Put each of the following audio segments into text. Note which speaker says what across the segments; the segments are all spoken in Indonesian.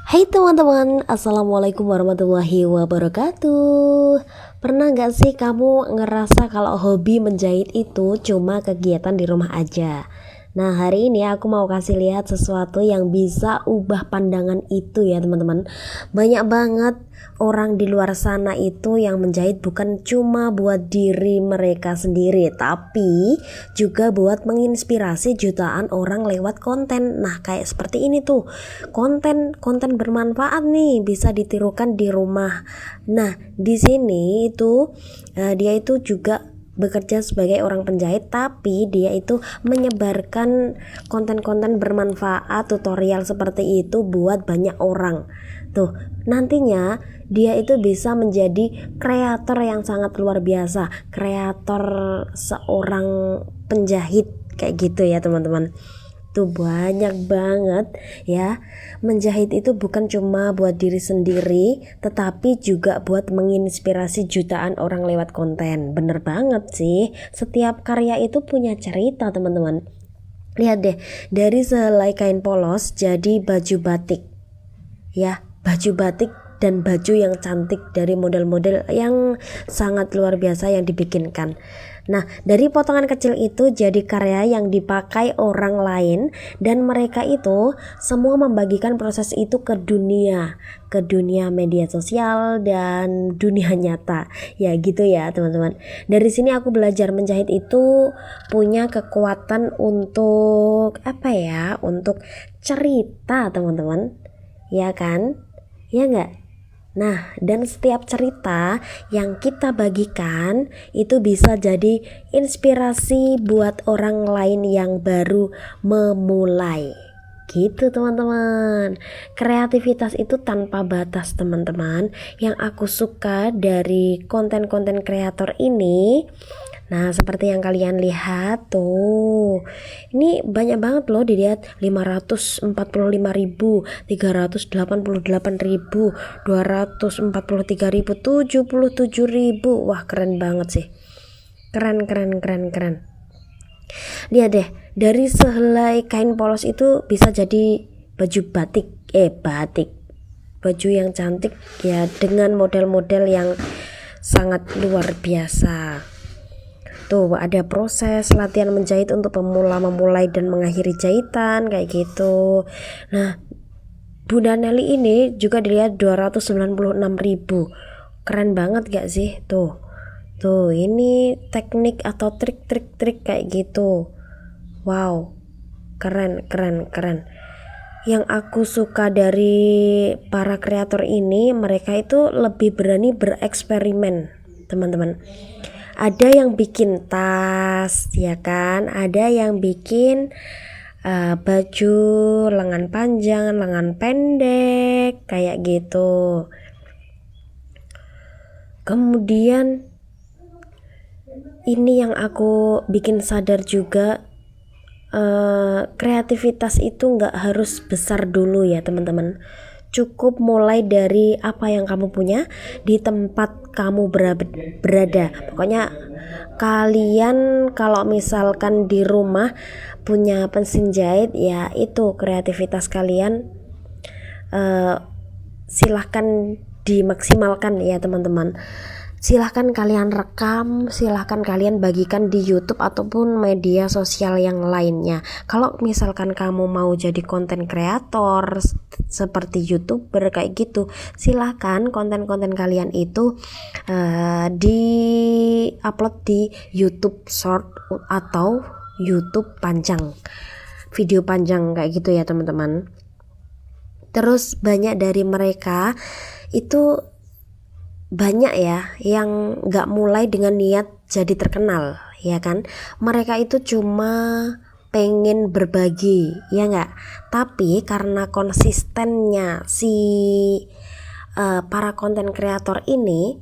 Speaker 1: Hai teman-teman, Assalamualaikum warahmatullahi wabarakatuh. Pernah gak sih kamu ngerasa kalau hobi menjahit itu cuma kegiatan di rumah aja? Nah, hari ini aku mau kasih lihat sesuatu yang bisa ubah pandangan itu ya teman-teman. Banyak banget orang di luar sana itu yang menjahit bukan cuma buat diri mereka sendiri, tapi juga buat menginspirasi jutaan orang lewat konten. Nah, kayak seperti ini tuh, konten bermanfaat nih, bisa ditirukan di rumah. Nah, di sini itu dia itu juga bekerja sebagai orang penjahit, tapi dia itu menyebarkan konten-konten bermanfaat, tutorial seperti itu buat banyak orang. Tuh, nantinya dia itu bisa menjadi kreator yang sangat luar biasa, kreator seorang penjahit kayak gitu ya teman-teman. Tuh banyak banget ya. Menjahit itu bukan cuma buat diri sendiri, tetapi juga buat menginspirasi jutaan orang lewat konten. Bener banget sih, setiap karya itu punya cerita teman-teman. Lihat deh, dari sehelai kain polos jadi baju batik ya, baju batik dan baju yang cantik dari model-model yang sangat luar biasa yang dibikinkan. Nah, dari potongan kecil itu jadi karya yang dipakai orang lain, dan mereka itu semua membagikan proses itu ke dunia media sosial dan dunia nyata. Ya gitu ya teman-teman. Dari sini aku belajar menjahit itu punya kekuatan untuk apa ya? Untuk cerita teman-teman. Ya kan? Ya enggak? Nah, dan setiap cerita yang kita bagikan itu bisa jadi inspirasi buat orang lain yang baru memulai. Gitu teman-teman. Kreativitas itu tanpa batas teman-teman. Yang aku suka dari konten-konten kreator ini, nah seperti yang kalian lihat tuh, ini banyak banget loh dilihat, 545.000, 388.000, 243.000, 77.000. Wah keren banget sih, keren. Lihat deh, dari sehelai kain polos itu bisa jadi baju batik, baju yang cantik ya, dengan model-model yang sangat luar biasa. Tuh ada proses latihan menjahit untuk pemula, memulai dan mengakhiri jahitan kayak gitu. Nah, Bunda Nelly ini juga dilihat 296.000. Keren banget gak sih? Tuh ini teknik atau trik kayak gitu. Wow, keren. Yang aku suka dari para kreator ini, mereka itu lebih berani bereksperimen teman-teman. Ada yang bikin tas ya kan, ada yang bikin baju lengan panjang, lengan pendek kayak gitu. Kemudian ini yang aku bikin sadar juga, kreativitas itu nggak harus besar dulu ya teman-teman. Cukup mulai dari apa yang kamu punya di tempat kamu berada. Pokoknya kalian kalau misalkan di rumah punya mesin jahit, ya itu kreativitas kalian, silahkan dimaksimalkan ya teman-teman. Silahkan kalian rekam, silahkan kalian bagikan di YouTube ataupun media sosial yang lainnya. Kalau misalkan kamu mau jadi konten kreator seperti YouTuber kayak gitu, silahkan konten-konten kalian itu di upload di YouTube Short atau YouTube panjang, video panjang kayak gitu ya teman-teman. Terus banyak dari mereka itu, banyak ya yang gak mulai dengan niat jadi terkenal ya kan. Mereka itu cuma pengen berbagi ya gak, tapi karena konsistennya si para konten kreator ini,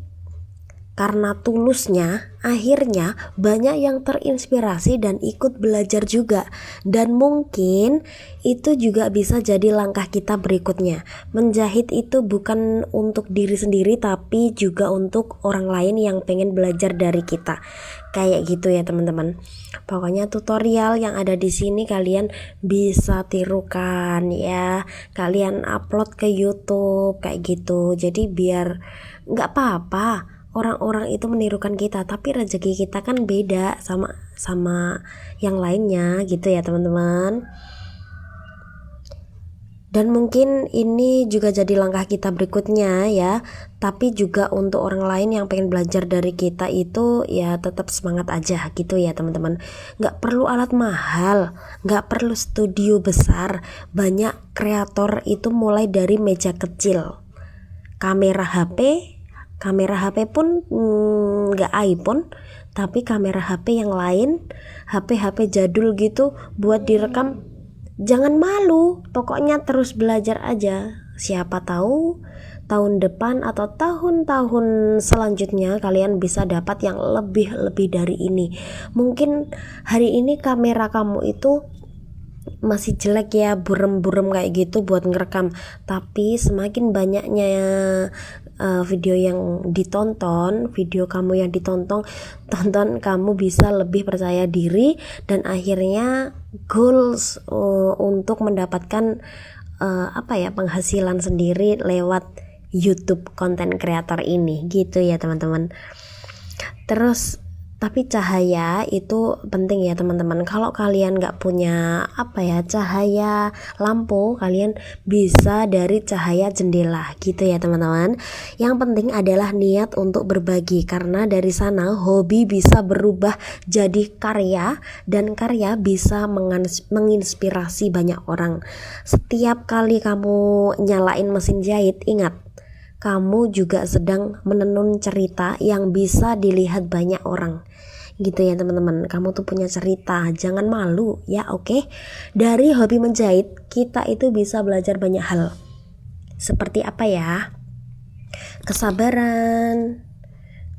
Speaker 1: karena tulusnya akhirnya banyak yang terinspirasi dan ikut belajar juga. Dan mungkin itu juga bisa jadi langkah kita berikutnya. Menjahit itu bukan untuk diri sendiri tapi juga untuk orang lain yang pengen belajar dari kita. Kayak gitu ya teman-teman. Pokoknya tutorial yang ada di sini kalian bisa tirukan ya. Kalian upload ke YouTube kayak gitu. Jadi biar nggak apa-apa orang-orang itu menirukan kita, tapi rezeki kita kan beda sama yang lainnya gitu ya teman-teman. Dan mungkin ini juga jadi langkah kita berikutnya ya. Tapi juga untuk orang lain yang pengen belajar dari kita itu ya tetap semangat aja gitu ya teman-teman. Gak perlu alat mahal, gak perlu studio besar. Banyak kreator itu mulai dari meja kecil, kamera HP pun gak iPhone, tapi kamera HP yang lain, HP jadul gitu buat direkam. Jangan malu, pokoknya terus belajar aja. Siapa tahu tahun depan atau tahun-tahun selanjutnya kalian bisa dapat yang lebih dari ini. Mungkin hari ini kamera kamu itu masih jelek ya, burem kayak gitu buat ngerekam, tapi semakin banyaknya video kamu yang ditonton, kamu bisa lebih percaya diri dan akhirnya goals untuk mendapatkan penghasilan sendiri lewat YouTube content creator ini gitu ya teman-teman. Terus tapi cahaya itu penting ya teman-teman. Kalau kalian nggak punya cahaya lampu, kalian bisa dari cahaya jendela gitu ya teman-teman. Yang penting adalah niat untuk berbagi, karena dari sana hobi bisa berubah jadi karya dan karya bisa menginspirasi banyak orang. Setiap kali kamu nyalain mesin jahit, ingat, kamu juga sedang menenun cerita yang bisa dilihat banyak orang gitu ya teman-teman. Kamu tuh punya cerita, jangan malu ya, oke? Dari hobi menjahit kita itu bisa belajar banyak hal. Seperti apa ya? Kesabaran,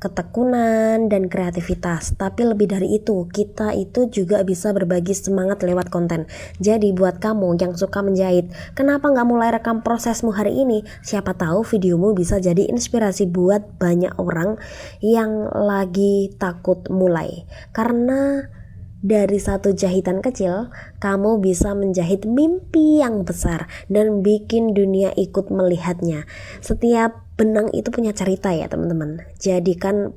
Speaker 1: ketekunan, dan kreativitas. Tapi lebih dari itu, kita itu juga bisa berbagi semangat lewat konten. Jadi buat kamu yang suka menjahit, kenapa nggak mulai rekam prosesmu hari ini? Siapa tahu videomu bisa jadi inspirasi buat banyak orang yang lagi takut mulai. Karena dari satu jahitan kecil, kamu bisa menjahit mimpi yang besar dan bikin dunia ikut melihatnya. Setiap benang itu punya cerita ya teman-teman. Jadikan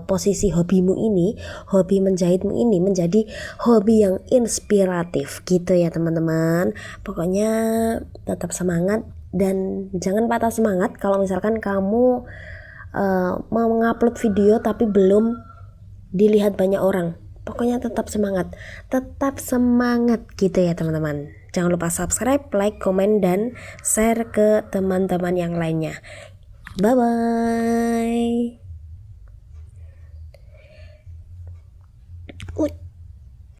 Speaker 1: posisi hobimu ini, hobi menjahitmu ini menjadi hobi yang inspiratif gitu ya teman-teman. Pokoknya tetap semangat dan jangan patah semangat kalau misalkan kamu mau mengupload video tapi belum dilihat banyak orang. Pokoknya tetap semangat gitu ya teman-teman. Jangan lupa subscribe, like, komen, dan share ke teman-teman yang lainnya. Bye bye.